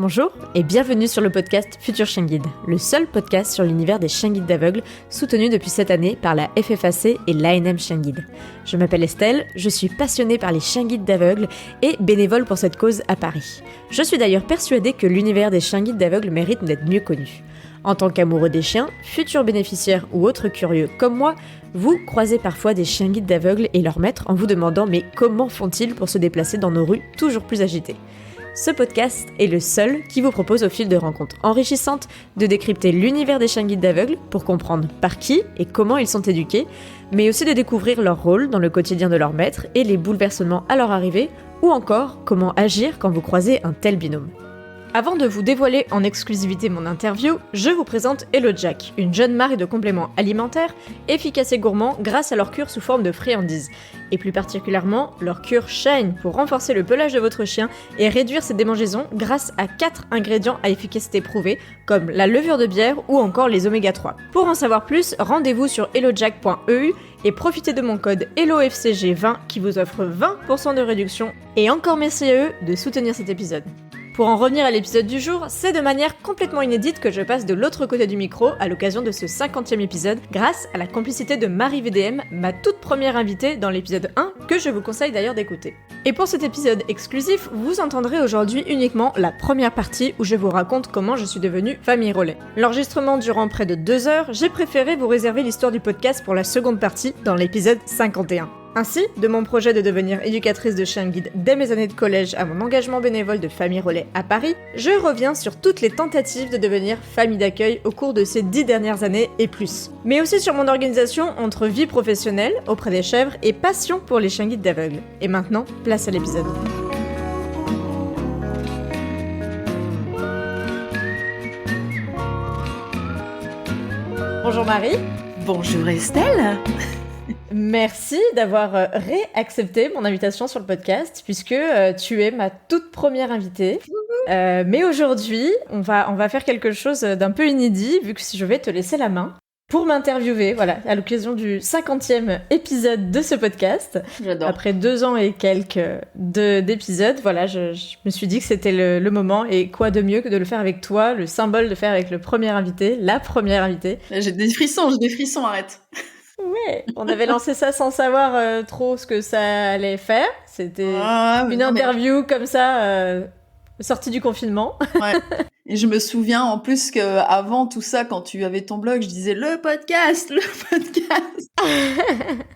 bonjour et bienvenue sur le podcast Futur Chien Guide, le seul podcast sur l'univers des chiens guides d'aveugles soutenu depuis cette année par la FFAC et l'ANM Chien Guide. Je m'appelle Estelle, je suis passionnée par les chiens guides d'aveugles et bénévole pour cette cause à Paris. Je suis d'ailleurs persuadée que l'univers des chiens guides d'aveugles mérite d'être mieux connu. En tant qu'amoureux des chiens, futurs bénéficiaires ou autres curieux comme moi, vous croisez parfois des chiens guides d'aveugles et leurs maîtres en vous demandant mais comment font-ils pour se déplacer dans nos rues toujours plus agitées ? Ce podcast est le seul qui vous propose au fil de rencontres enrichissantes de décrypter l'univers des chiens guides d'aveugles pour comprendre par qui et comment ils sont éduqués, mais aussi de découvrir leur rôle dans le quotidien de leur maître et les bouleversements à leur arrivée, ou encore comment agir quand vous croisez un tel binôme. Avant de vous dévoiler en exclusivité mon interview, je vous présente Hello Jack, une jeune marque de compléments alimentaires efficaces et gourmands grâce à leur cure sous forme de friandises, et plus particulièrement leur cure Shine pour renforcer le pelage de votre chien et réduire ses démangeaisons grâce à 4 ingrédients à efficacité prouvée comme la levure de bière ou encore les oméga 3. Pour en savoir plus, rendez-vous sur hellojack.eu et profitez de mon code HelloFCG20 qui vous offre 20% de réduction, et encore merci à eux de soutenir cet épisode. Pour en revenir à l'épisode du jour, c'est de manière complètement inédite que je passe de l'autre côté du micro à l'occasion de ce 50e épisode grâce à la complicité de Marie VDM, ma toute première invitée dans l'épisode 1 que je vous conseille d'ailleurs d'écouter. Et pour cet épisode exclusif, vous entendrez aujourd'hui uniquement la première partie où je vous raconte comment je suis devenue famille relais. L'enregistrement durant près de 2 heures, j'ai préféré vous réserver l'histoire du podcast pour la seconde partie dans l'épisode 51. Ainsi, de mon projet de devenir éducatrice de chiens guides dès mes années de collège à mon engagement bénévole de famille relais à Paris, je reviens sur toutes les tentatives de devenir famille d'accueil au cours de ces 10 dernières années et plus. Mais aussi sur mon organisation entre vie professionnelle auprès des chèvres et passion pour les chiens guides d'aveugles. Et maintenant, place à l'épisode. Bonjour Marie. Bonjour Estelle. Merci d'avoir réaccepté mon invitation sur le podcast, puisque tu es ma toute première invitée. Mais aujourd'hui, on va faire quelque chose d'un peu inédit, vu que je vais te laisser la main pour m'interviewer, voilà, à l'occasion du 50e épisode de ce podcast. J'adore. Après 2 ans et quelques d'épisodes, voilà, je me suis dit que c'était le moment, et quoi de mieux que de le faire avec toi, le symbole de faire avec le premier invité, la première invitée. J'ai des frissons, arrête. Ouais, on avait lancé ça sans savoir trop ce que ça allait faire. C'était une interview comme ça, sortie du confinement. Ouais. Et je me souviens en plus qu'avant tout ça, quand tu avais ton blog, je disais le podcast.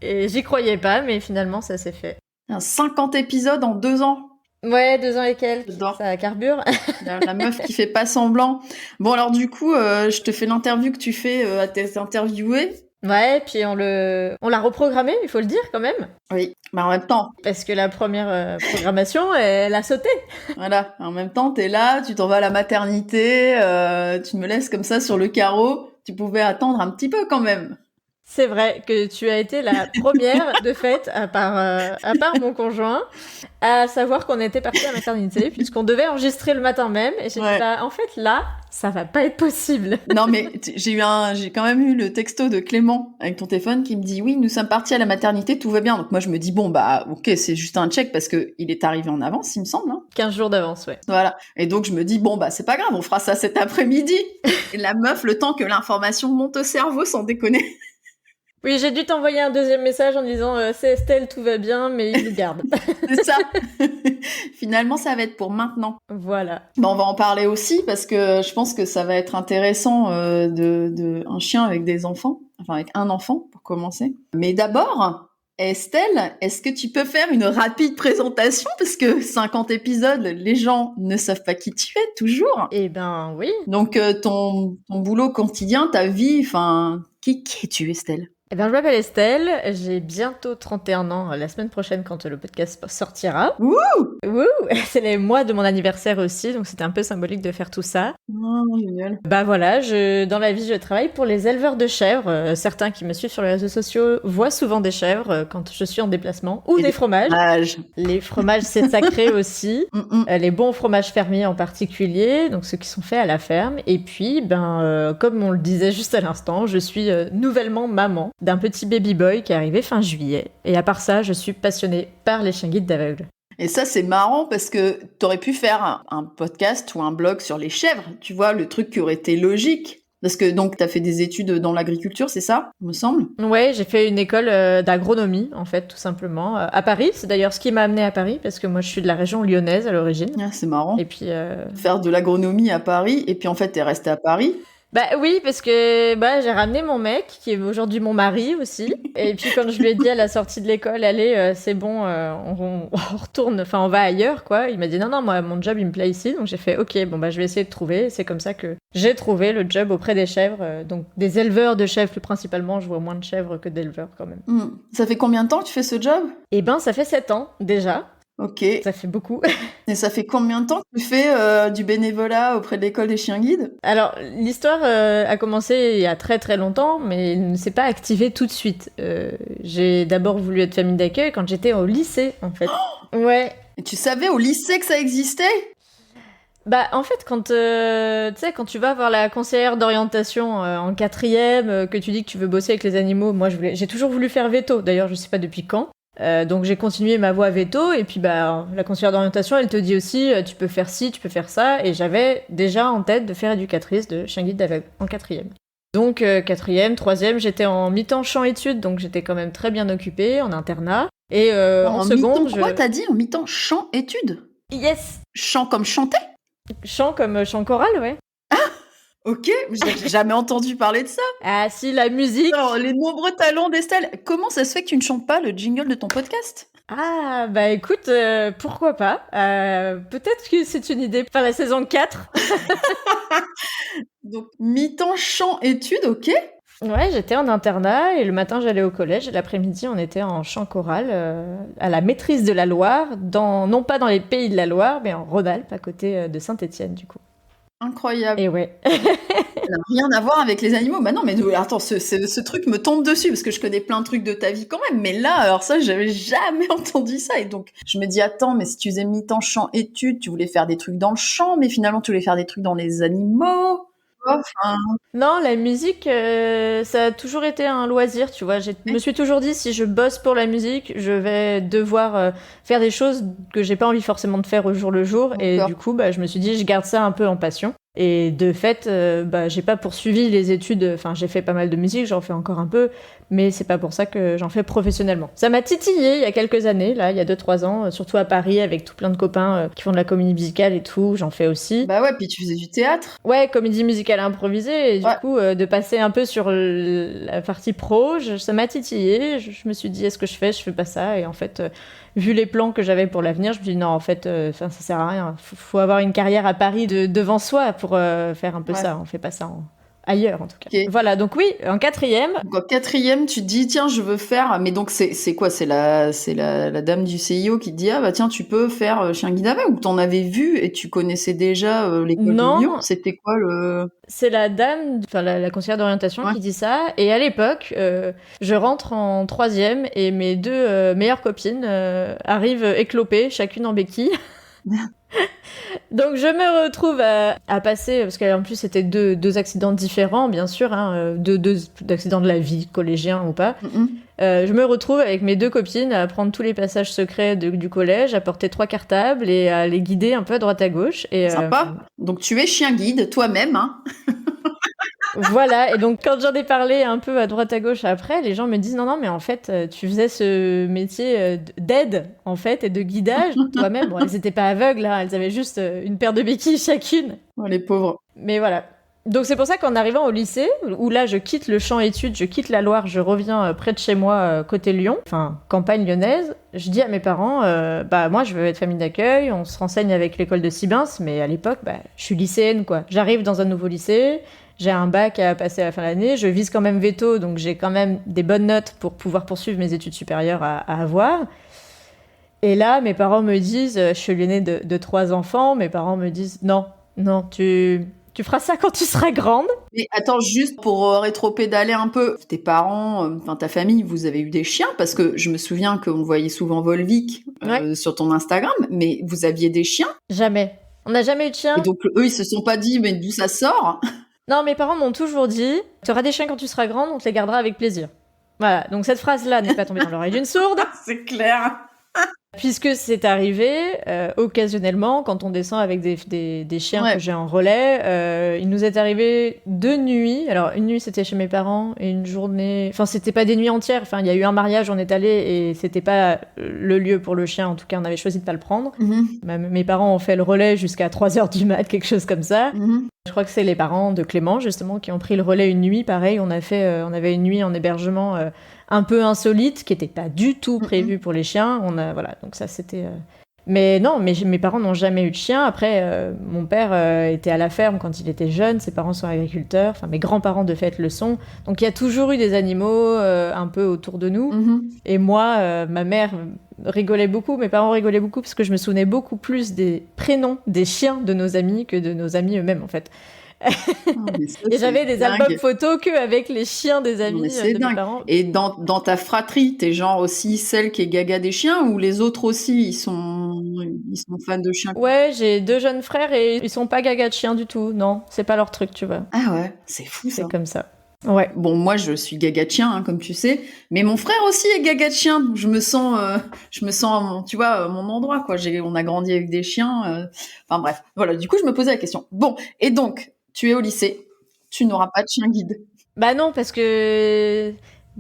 Et j'y croyais pas, mais finalement ça s'est fait. 50 épisodes en 2 ans. Ouais, 2 ans et quelques. J'adore. Ça carbure. La meuf qui fait pas semblant. Bon alors du coup, je te fais l'interview que tu fais à tes interviewés. Ouais, puis on l'a reprogrammé, il faut le dire quand même. Oui, mais en même temps. Parce que la première programmation, elle a sauté. Voilà, en même temps, t'es là, tu t'en vas à la maternité, tu me laisses comme ça sur le carreau. Tu pouvais attendre un petit peu quand même. C'est vrai que tu as été la première, de fait, à part mon conjoint, à savoir qu'on était parti à la maternité, puisqu'on devait enregistrer le matin même. Et j'ai dit, en fait, là, ça va pas être possible. Non, mais j'ai quand même eu le texto de Clément avec ton téléphone qui me dit, oui, nous sommes partis à la maternité, tout va bien. Donc moi, je me dis, bon, bah, ok, c'est juste un check parce que il est arrivé en avance, il me semble. Hein. 15 jours d'avance, ouais. Voilà. Et donc, je me dis, bon, bah, c'est pas grave, on fera ça cet après-midi. Et la meuf, le temps que l'information monte au cerveau, sans déconner. Oui, j'ai dû t'envoyer un deuxième message en disant c'est Estelle, tout va bien, mais il nous garde. C'est ça. Finalement, ça va être pour maintenant. Voilà. Bon, on va en parler aussi parce que je pense que ça va être intéressant de un chien avec des enfants, enfin avec un enfant pour commencer. Mais d'abord, Estelle, est-ce que tu peux faire une rapide présentation parce que 50 épisodes, les gens ne savent pas qui tu es toujours. Eh ben oui. Donc ton boulot quotidien, ta vie, enfin, qui es-tu, Estelle ? Eh bien, je m'appelle Estelle, j'ai bientôt 31 ans la semaine prochaine quand le podcast sortira. Wouh! Wouh! C'est les mois de mon anniversaire aussi, donc c'était un peu symbolique de faire tout ça. Oh, génial. Bah voilà, dans la vie, je travaille pour les éleveurs de chèvres. Certains qui me suivent sur les réseaux sociaux voient souvent des chèvres quand je suis en déplacement, ou des fromages. Les fromages, c'est sacré aussi. Les bons fromages fermiers en particulier, donc ceux qui sont faits à la ferme. Et puis, comme on le disait juste à l'instant, je suis nouvellement maman d'un petit baby boy qui est arrivé fin juillet. Et à part ça, je suis passionnée par les chiens guides d'aveugles. Et ça, c'est marrant parce que t'aurais pu faire un podcast ou un blog sur les chèvres, tu vois, le truc qui aurait été logique. Parce que donc, t'as fait des études dans l'agriculture, c'est ça, il me semble? Ouais, j'ai fait une école d'agronomie, en fait, tout simplement, à Paris. C'est d'ailleurs ce qui m'a amenée à Paris, parce que moi, je suis de la région lyonnaise à l'origine. Ah, c'est marrant. Et puis, Faire de l'agronomie à Paris, et puis en fait, t'es resté à Paris. bah oui, parce que j'ai ramené mon mec, qui est aujourd'hui mon mari aussi. Et puis quand je lui ai dit à la sortie de l'école, allez, c'est bon, on retourne, enfin on va ailleurs, quoi. Il m'a dit non, moi mon job il me plaît ici. Donc j'ai fait ok, je vais essayer de trouver. C'est comme ça que j'ai trouvé le job auprès des chèvres, donc des éleveurs de chèvres plus principalement. Je vois moins de chèvres que d'éleveurs quand même. Ça fait combien de temps que tu fais ce job? Eh ben ça fait 7 ans déjà. Ok. Ça fait beaucoup. Et ça fait combien de temps que tu fais du bénévolat auprès de l'école des chiens guides? Alors, l'histoire a commencé il y a très très longtemps, mais elle ne s'est pas activée tout de suite. J'ai d'abord voulu être famille d'accueil quand j'étais au lycée, en fait. Ouais. Et tu savais au lycée que ça existait? Bah, en fait, quand tu vas voir la conseillère d'orientation en 4e, que tu dis que tu veux bosser avec les animaux, moi j'ai toujours voulu faire veto. D'ailleurs, je sais pas depuis quand. Donc j'ai continué ma voie veto et puis la conseillère d'orientation elle te dit aussi tu peux faire ci, tu peux faire ça et j'avais déjà en tête de faire éducatrice de chien guide d'aveugle en 4e. Donc 4e, 3e j'étais en mi-temps chant-études donc j'étais quand même très bien occupée en internat et en seconde mi-temps, quoi t'as dit en mi-temps chant-études? Yes. Chant comme chanter? Chant comme chant choral, ouais. Ok, j'ai jamais entendu parler de ça. Ah si, la musique. Alors, les nombreux talents d'Estelle. Comment ça se fait que tu ne chantes pas le jingle de ton podcast? Ah, bah écoute, pourquoi pas. Peut-être que c'est une idée pour la saison 4. Donc, mi-temps chant études, ok. Ouais, j'étais en internat et le matin j'allais au collège et l'après-midi on était en chant choral à la Maîtrise de la Loire, non pas dans les Pays de la Loire, mais en Rhône-Alpes, à côté de Saint-Étienne du coup. Incroyable. Et ouais. Ça n'a rien à voir avec les animaux. Bah non, mais attends, ce truc me tombe dessus parce que je connais plein de trucs de ta vie quand même. Mais là, alors ça, j'avais jamais entendu ça. Et donc, je me dis, attends, mais si tu faisais mi-temps chant études, tu voulais faire des trucs dans le chant, mais finalement, tu voulais faire des trucs dans les animaux. Enfin... Non, la musique, ça a toujours été un loisir, tu vois. Je me suis toujours dit, si je bosse pour la musique, je vais devoir faire des choses que j'ai pas envie forcément de faire au jour le jour. Et du coup, je me suis dit, je garde ça un peu en passion. Et de fait, j'ai pas poursuivi les études. Enfin, j'ai fait pas mal de musique, j'en fais encore un peu, mais c'est pas pour ça que j'en fais professionnellement. Ça m'a titillé il y a quelques années, là, il y a 2-3 ans, surtout à Paris, avec tout plein de copains qui font de la comédie musicale et tout, j'en fais aussi. Bah ouais, puis tu faisais du théâtre. Ouais, comédie musicale improvisée, et du coup, de passer un peu sur la partie pro, ça m'a titillé, je me suis dit, est-ce que je fais pas ça, et en fait... vu les plans que j'avais pour l'avenir, je me dis non, en fait, ça sert à rien. Faut avoir une carrière à Paris devant soi pour faire un peu ça. On fait pas ça ailleurs, en tout cas. Okay. Voilà, donc oui, en 4e. Donc en 4e, tu te dis, tiens, je veux faire... Mais donc, c'est quoi? C'est la dame du CIO qui te dit, ah bah tiens, tu peux faire chien guide aveugle, ou t'en avais vu et tu connaissais déjà l'école de Lyon? C'était quoi le... C'est la dame, enfin la conseillère d'orientation qui dit ça. Et à l'époque, je rentre en 3e et mes 2 meilleures copines arrivent éclopées, chacune en béquille. Donc je me retrouve à passer, parce qu'en plus c'était deux accidents différents, bien sûr, hein, deux accidents de la vie, collégiens ou pas. Je me retrouve avec mes 2 copines à prendre tous les passages secrets du collège, à porter 3 cartables et à les guider un peu à droite à gauche. Et, sympa. Donc tu es chien guide toi-même, hein. Voilà, et donc quand j'en ai parlé un peu à droite à gauche après, les gens me disent non, mais en fait, tu faisais ce métier d'aide, en fait, et de guidage toi-même. Bon, elles n'étaient pas aveugles, hein, elles avaient juste une paire de béquilles chacune. Oh, les pauvres. Mais voilà. Donc c'est pour ça qu'en arrivant au lycée, où là je quitte le champ études, je quitte la Loire, je reviens près de chez moi, côté Lyon, enfin campagne lyonnaise, je dis à mes parents, moi je veux être famille d'accueil, on se renseigne avec l'école de Sibins, mais à l'époque, je suis lycéenne, quoi. J'arrive dans un nouveau lycée, j'ai un bac à passer à la fin de l'année, je vise quand même veto, donc j'ai quand même des bonnes notes pour pouvoir poursuivre mes études supérieures à avoir. Et là, mes parents me disent, je suis l'aînée de 3 enfants, mes parents me disent, non, tu feras ça quand tu seras grande. Mais attends, juste pour rétro-pédaler un peu, tes parents, ta famille, vous avez eu des chiens? Parce que je me souviens qu'on voyait souvent Volvic sur ton Instagram, mais vous aviez des chiens? Jamais. On n'a jamais eu de chien. Et donc eux, ils se sont pas dit, mais d'où ça sort? Non, mes parents m'ont toujours dit, tu auras des chiens quand tu seras grande, on te les gardera avec plaisir. Voilà, donc cette phrase-là n'est pas tombée dans l'oreille d'une sourde. C'est clair. Puisque c'est arrivé, occasionnellement, quand on descend avec des chiens que j'ai en relais, il nous est arrivé 2 nuits. Alors, une nuit, c'était chez mes parents, et une journée... Enfin, c'était pas des nuits entières. Enfin, il y a eu un mariage, on est allé, et c'était pas le lieu pour le chien. En tout cas, on avait choisi de pas le prendre. Mes parents ont fait le relais jusqu'à 3h du mat', quelque chose comme ça. Je crois que c'est les parents de Clément, justement, qui ont pris le relais une nuit. Pareil, on avait une nuit en hébergement un peu insolite, qui n'était pas du tout prévu pour les chiens. Voilà, donc ça, c'était... Mais non, mes parents n'ont jamais eu de chien. Après, mon père était à la ferme quand il était jeune. Ses parents sont agriculteurs. Enfin, mes grands-parents, de fait, le sont. Donc, il y a toujours eu des animaux un peu autour de nous. Et moi, ma mère rigolait beaucoup. Mes parents rigolaient beaucoup parce que je me souvenais beaucoup plus des prénoms des chiens de nos amis que de nos amis eux-mêmes, en fait. Et j'avais des albums photos qu'avec les chiens des amis de mes parents. Et dans ta fratrie, t'es genre aussi celle qui est gaga des chiens, ou les autres aussi, ils sont fans de chiens? Ouais, j'ai 2 jeunes frères et ils sont pas gaga de chiens du tout. Non, c'est pas leur truc, tu vois. Ah ouais, c'est fou ça. C'est comme ça. Ouais. Bon, moi je suis gaga de chien, hein, comme tu sais, mais mon frère aussi est gaga de chien. Je me sens, tu vois, mon endroit quoi. On a grandi avec des chiens. Enfin bref, voilà. Du coup, je me posais la question. Bon, et donc. Tu es au lycée, tu n'auras pas de chien guide. Bah non, parce que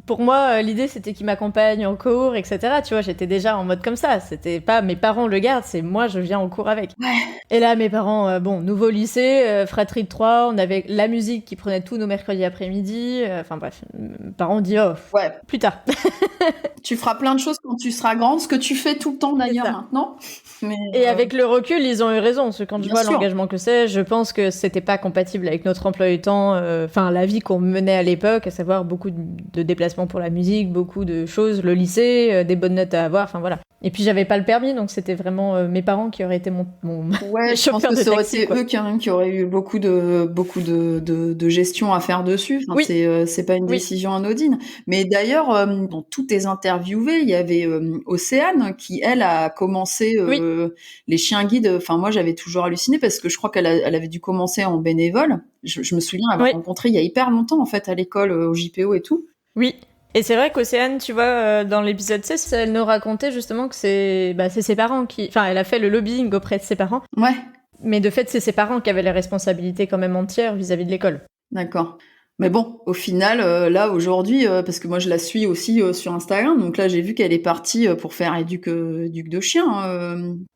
pour moi, l'idée c'était qu'il m'accompagne en cours, etc. Tu vois, j'étais déjà en mode comme ça. C'était pas mes parents le gardent, c'est moi je viens en cours avec. Ouais. Et là, mes parents, nouveau lycée, fratrie de 3, on avait la musique qui prenait tous nos mercredis après-midi. Enfin bref, mes parents ont dit plus tard. Tu feras plein de choses quand tu seras grande, ce que tu fais tout le temps d'ailleurs maintenant. Et avec le recul, ils ont eu raison, parce que quand je vois l'engagement que c'est, je pense que c'était pas compatible avec notre emploi du temps, la vie qu'on menait à l'époque, à savoir beaucoup de déplacements pour la musique, beaucoup de choses, le lycée, des bonnes notes à avoir, enfin voilà. Et puis j'avais pas le permis, donc c'était vraiment mes parents qui auraient été mon ouais, je pense que ça aurait été eux qui auraient eu beaucoup de gestion à faire dessus. Enfin, c'est pas une décision anodine. Mais d'ailleurs, dans tous tes interviewés, il y avait Océane qui elle a commencé les chiens guides. Enfin moi j'avais toujours halluciné parce que je crois qu'elle avait dû commencer en bénévole. Je me souviens avoir rencontré il y a hyper longtemps en fait à l'école au JPO et tout. Oui. Et c'est vrai qu'Océane, tu vois, dans l'épisode 16, elle nous racontait justement que c'est ses parents qui... Enfin, elle a fait le lobbying auprès de ses parents. Ouais. Mais de fait, c'est ses parents qui avaient les responsabilités quand même entières vis-à-vis de l'école. D'accord. Mais bon, au final, là, aujourd'hui, parce que moi, je la suis aussi sur Instagram, donc là, j'ai vu qu'elle est partie pour faire éduc de chien.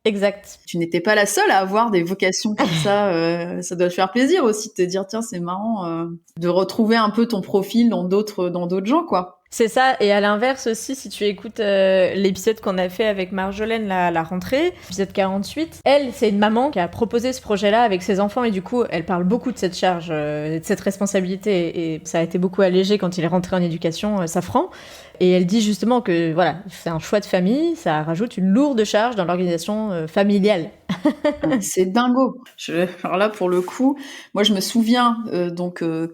Exact. Tu n'étais pas la seule à avoir des vocations comme ça. Ça doit te faire plaisir aussi de te dire, tiens, c'est marrant de retrouver un peu ton profil dans d'autres gens, quoi. C'est ça, et à l'inverse aussi, si tu écoutes l'épisode qu'on a fait avec Marjolaine, la rentrée, épisode 48, elle, c'est une maman qui a proposé ce projet-là avec ses enfants, et du coup, elle parle beaucoup de cette charge, de cette responsabilité, et ça a été beaucoup allégé quand il est rentré en éducation, Safran. Et elle dit justement que voilà, c'est un choix de famille, ça rajoute une lourde charge dans l'organisation familiale. C'est dingo. Alors là, pour le coup, moi je me souviens,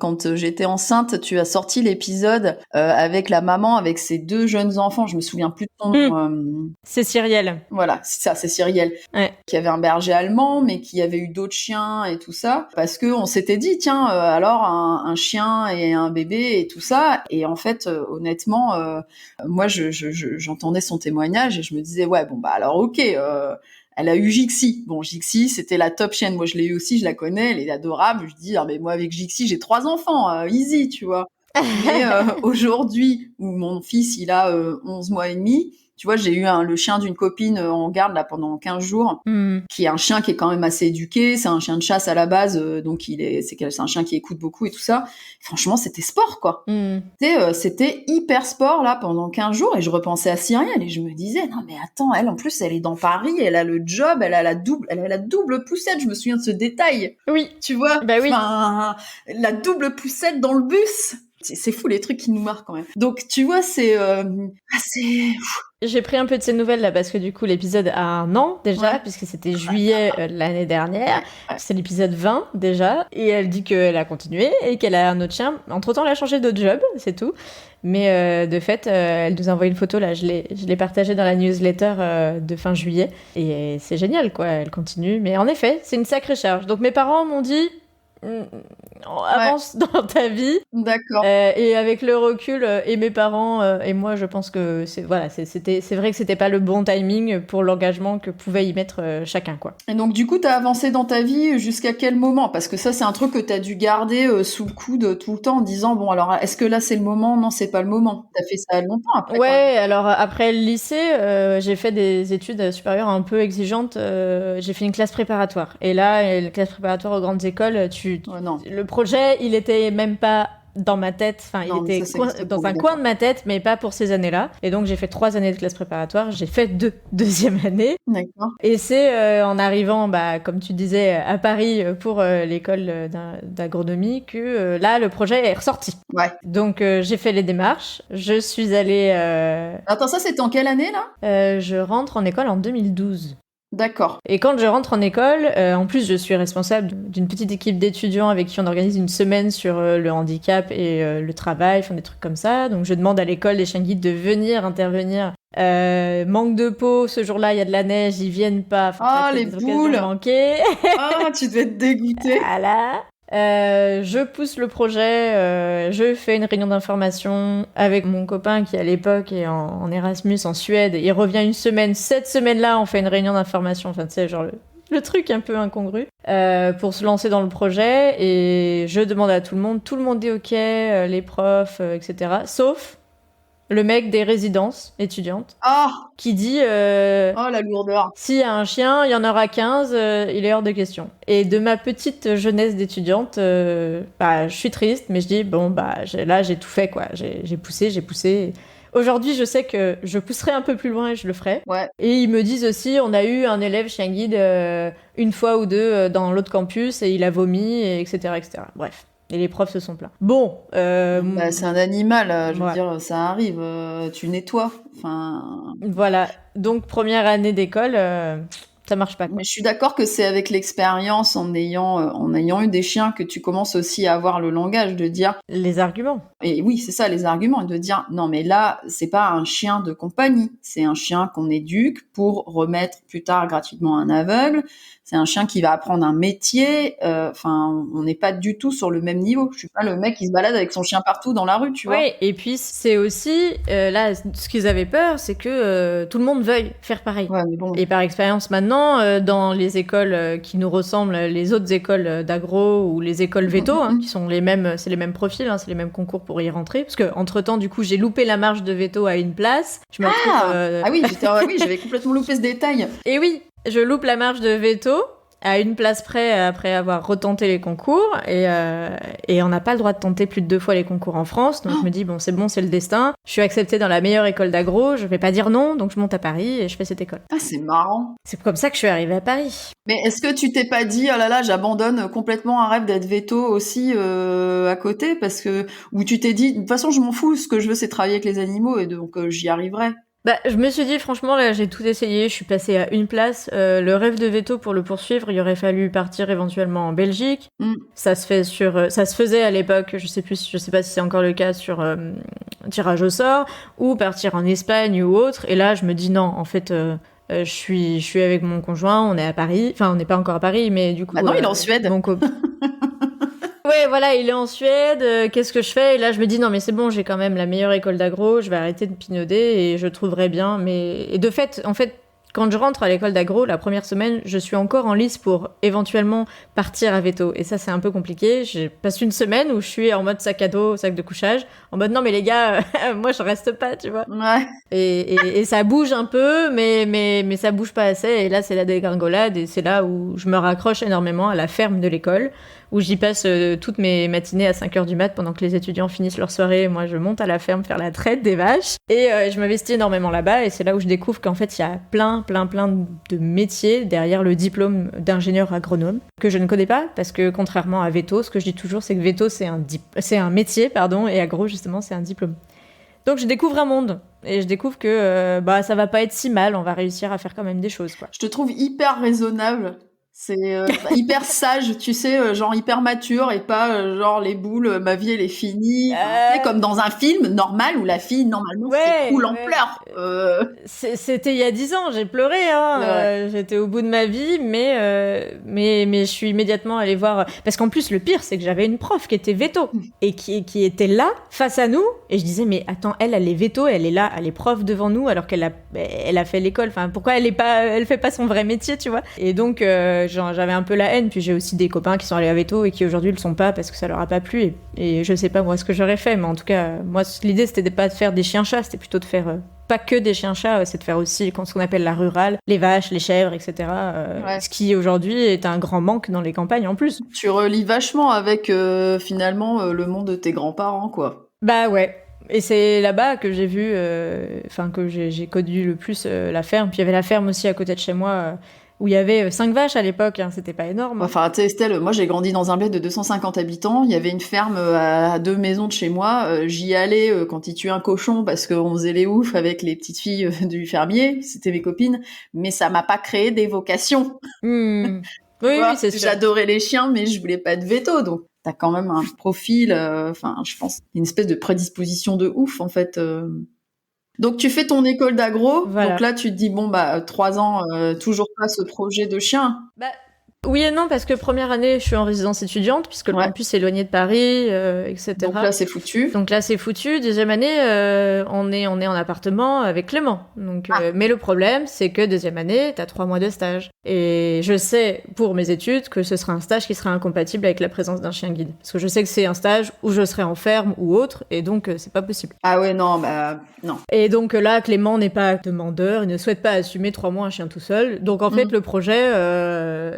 quand j'étais enceinte, tu as sorti l'épisode avec la maman, avec ses 2 jeunes enfants. Je me souviens plus de ton nom. C'est Cyrielle. Voilà, c'est ça, c'est Cyrielle. Ouais. Qui avait un berger allemand, mais qui avait eu d'autres chiens et tout ça. Parce que on s'était dit, tiens, alors un chien et un bébé et tout ça. Et en fait, honnêtement, moi j'entendais son témoignage et je me disais, ouais, bon bah alors ok. Elle a eu Jixi. Bon, Jixi, c'était la top chienne. Moi, je l'ai eu aussi, je la connais, elle est adorable. Je dis, mais moi, avec Jixi, j'ai 3 enfants, easy, tu vois. Mais aujourd'hui, où mon fils, il a 11 mois et demi, tu vois, j'ai eu le chien d'une copine en garde là pendant 15 jours, qui est un chien qui est quand même assez éduqué. C'est un chien de chasse à la base, donc c'est un chien qui écoute beaucoup et tout ça. Franchement, c'était sport, quoi. C'était hyper sport là pendant 15 jours, et je repensais à Cyrielle et je me disais, non mais attends, elle en plus, elle est dans Paris, elle a le job, elle a la double poussette. Je me souviens de ce détail. Oui, tu vois. Bah oui. Enfin, la double poussette dans le bus. C'est fou les trucs qui nous marquent quand même. Donc tu vois, c'est J'ai pris un peu de ses nouvelles là parce que du coup l'épisode a 1 an déjà, puisque c'était juillet l'année dernière. C'est l'épisode 20 déjà, et elle dit qu'elle a continué et qu'elle a un autre chien. Entre-temps, elle a changé de job, c'est tout. Mais de fait, elle nous a envoyé une photo là, je l'ai partagée dans la newsletter de fin juillet, et c'est génial quoi, elle continue. Mais en effet, c'est une sacrée charge. Donc mes parents m'ont dit, avance dans ta vie. D'accord. Et avec le recul, et mes parents et moi, je pense que c'est vrai que c'était pas le bon timing pour l'engagement que pouvait y mettre chacun, quoi. Et donc, du coup, t'as avancé dans ta vie jusqu'à quel moment? Parce que ça, c'est un truc que t'as dû garder sous le coude tout le temps en disant, bon, alors, est-ce que là, c'est le moment? Non, c'est pas le moment. T'as fait ça longtemps après, quand même. Ouais, alors après le lycée, j'ai fait des études supérieures un peu exigeantes. J'ai fait une classe préparatoire. Et là, la classe préparatoire aux grandes écoles, Ouais, non. le projet, il était même pas dans ma tête. Enfin, Non, il mais était ça, c'est dans pour un les coin de ma tête, mais pas pour ces années-là. Et donc, j'ai fait 3 années de classe préparatoire. J'ai fait 2 deuxième année. D'accord. Et c'est en arrivant, comme tu disais, à Paris pour l'école d'agronomie que là, le projet est ressorti. Ouais. Donc, j'ai fait les démarches. Je suis allée... Attends, ça, c'était en quelle année, là? je rentre en école en 2012. D'accord. Et quand je rentre en école, en plus, je suis responsable d'une petite équipe d'étudiants avec qui on organise une semaine sur le handicap et le travail, enfin des trucs comme ça. Donc, je demande à l'école des chiens guides de venir intervenir. Manque de peau, ce jour-là, il y a de la neige, ils viennent pas. Ah, les boules manquées. Ah, tu devais être dégoûtée. Voilà. Je pousse le projet, je fais une réunion d'information avec mon copain qui à l'époque est en Erasmus en Suède. Il revient une semaine. Cette semaine-là, on fait une réunion d'information. Enfin, tu sais, genre le truc un peu incongru pour se lancer dans le projet. Et je demande à tout le monde. Tout le monde dit OK, les profs, etc. Sauf le mec des résidences étudiantes Ah, qui dit oh, la lourdeur. s'il y a un chien, il y en aura 15, il est hors de question. Et de ma petite jeunesse d'étudiante, je suis triste, mais je dis, là, j'ai tout fait, quoi. J'ai poussé. Aujourd'hui, je sais que je pousserai un peu plus loin et je le ferai. Ouais. Et ils me disent aussi, on a eu un élève chien guide une fois ou deux dans l'autre campus et il a vomi, etc., etc. Bref. Et les profs se sont plaints. Bon. C'est un animal, je veux ouais. dire, ça arrive, tu nettoies. Enfin. Voilà. Donc, première année d'école, ça marche pas, quoi. Mais je suis d'accord que c'est avec l'expérience, en ayant eu des chiens, que tu commences aussi à avoir le langage de dire. Les arguments. Et oui, c'est ça, les arguments, de dire non, mais là, c'est pas un chien de compagnie, c'est un chien qu'on éduque pour remettre plus tard gratuitement à un aveugle. C'est un chien qui va apprendre un métier. Enfin, on n'est pas du tout sur le même niveau. Je suis pas le mec qui se balade avec son chien partout dans la rue, tu vois. Oui, et puis c'est aussi là, ce qu'ils avaient peur, c'est que tout le monde veuille faire pareil. Ouais, mais bon. Et par expérience maintenant, dans les écoles qui nous ressemblent, les autres écoles d'agro ou les écoles veto, qui sont les mêmes, c'est les mêmes profils, c'est les mêmes concours pour y rentrer. Parce que entre temps, du coup, j'ai loupé la marche de veto à une place. Je me retrouve, Ah oui, j'avais complètement loupé ce détail. Et oui, je loupe la marche de veto à une place près après avoir retenté les concours et on n'a pas le droit de tenter plus de 2 fois les concours en France, donc je me dis bon c'est le destin, je suis acceptée dans la meilleure école d'agro, je vais pas dire non, donc je monte à Paris et je fais cette école. Ah, c'est marrant. C'est comme ça que je suis arrivée à Paris. Mais est-ce que tu t'es pas dit oh là là, j'abandonne complètement un rêve d'être veto aussi à côté, parce que ou tu t'es dit de toute façon je m'en fous, ce que je veux c'est travailler avec les animaux et donc j'y arriverai. Je me suis dit, franchement, là, j'ai tout essayé. Je suis passée à une place. Le rêve de veto, pour le poursuivre, il aurait fallu partir éventuellement en Belgique. Ça se faisait à l'époque, je sais pas si c'est encore le cas sur tirage au sort, ou partir en Espagne ou autre. Et là, je me dis non, en fait, je suis avec mon conjoint, on est à Paris. Enfin, on n'est pas encore à Paris, mais du coup. Non, il est en Suède. Ouais, voilà, il est en Suède, qu'est-ce que je fais? Et là, je me dis, non, mais c'est bon, j'ai quand même la meilleure école d'agro, je vais arrêter de pinauder et je trouverai bien. Et de fait, en fait, quand je rentre à l'école d'agro, la première semaine, je suis encore en lice pour éventuellement partir à veto. Et ça, c'est un peu compliqué. Je passe une semaine où je suis en mode sac à dos, sac de couchage, en mode non, mais les gars, moi, je reste pas, tu vois. Ouais. Et ça bouge un peu, mais ça bouge pas assez. Et là, c'est la dégringolade et c'est là où je me raccroche énormément à la ferme de l'école, où j'y passe toutes mes matinées à 5h du mat pendant que les étudiants finissent leur soirée. Moi, je monte à la ferme faire la traite des vaches. Et je m'investis énormément là-bas. Et c'est là où je découvre qu'en fait, il y a plein de métiers derrière le diplôme d'ingénieur agronome que je ne connais pas. Parce que contrairement à veto, ce que je dis toujours, c'est que veto, c'est un métier, et agro, justement, c'est un diplôme. Donc, je découvre un monde. Et je découvre que ça va pas être si mal. On va réussir à faire quand même des choses, quoi. Je te trouve hyper raisonnable. C'est hyper sage, tu sais, genre hyper mature et pas genre les boules, ma vie elle est finie. Enfin, tu sais, comme dans un film normal où la fille normalement s'écroule en pleurs. C'était il y a 10 ans, j'ai pleuré, hein. Ouais. J'étais au bout de ma vie, mais je suis immédiatement allée voir. Parce qu'en plus, le pire, c'est que j'avais une prof qui était veto et qui était là face à nous. Et je disais, mais attends, elle est veto, elle est là, elle est prof devant nous alors qu'elle a fait l'école. Enfin, pourquoi elle fait pas son vrai métier, tu vois? Et donc, j'avais un peu la haine. Puis j'ai aussi des copains qui sont allés à veto et qui aujourd'hui le sont pas parce que ça leur a pas plu. Et je sais pas moi ce que j'aurais fait, mais en tout cas, moi, l'idée c'était pas de faire des chiens-chats, c'était plutôt de faire pas que des chiens-chats, c'est de faire aussi ce qu'on appelle la rurale, les vaches, les chèvres, etc. Ouais. Ce qui aujourd'hui est un grand manque dans les campagnes en plus. Tu relis vachement avec finalement le monde de tes grands-parents, quoi. Bah ouais. Et c'est là-bas que j'ai vu, que j'ai connu le plus la ferme. Puis il y avait la ferme aussi à côté de chez moi, où il y avait 5 vaches à l'époque, hein, c'était pas énorme. Enfin, tu sais, Estelle, moi j'ai grandi dans un bled de 250 habitants, il y avait une ferme à 2 maisons de chez moi, j'y allais quand ils tuaient un cochon parce qu'on faisait les oufs avec les petites filles du fermier, c'était mes copines, mais ça m'a pas créé des vocations. Oui, oui, c'est sûr. J'adorais les chiens, mais je voulais pas de veto, donc t'as quand même un profil, je pense, une espèce de prédisposition de ouf en fait. Donc tu fais ton école d'agro, Voilà. donc là tu te dis 3 ans, toujours pas ce projet de chien. Oui et non, parce que première année, je suis en résidence étudiante, puisque le campus est éloigné de Paris, etc. Donc là, c'est foutu. Deuxième année, on est en appartement avec Clément. Donc, mais le problème, c'est que deuxième année, t'as 3 mois de stage. Et je sais, pour mes études, que ce sera un stage qui sera incompatible avec la présence d'un chien guide. Parce que je sais que c'est un stage où je serai en ferme ou autre, et donc c'est pas possible. Ah ouais, non. Et donc là, Clément n'est pas demandeur, il ne souhaite pas assumer 3 mois un chien tout seul. Donc en fait, le projet...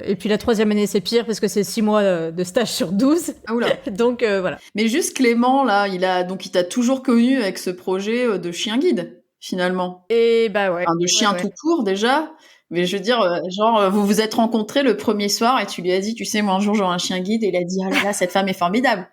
et puis la troisième année, c'est pire parce que c'est 6 mois de stage sur 12. Ah oula. Donc voilà. Mais juste Clément, là, il t'a toujours connu avec ce projet de chien guide, finalement. Et bah ouais. Enfin, de chien tout court, déjà. Mais je veux dire, vous vous êtes rencontrés le premier soir et tu lui as dit, tu sais, moi un jour j'aurai un chien guide, et il a dit, ah là là, cette femme est formidable.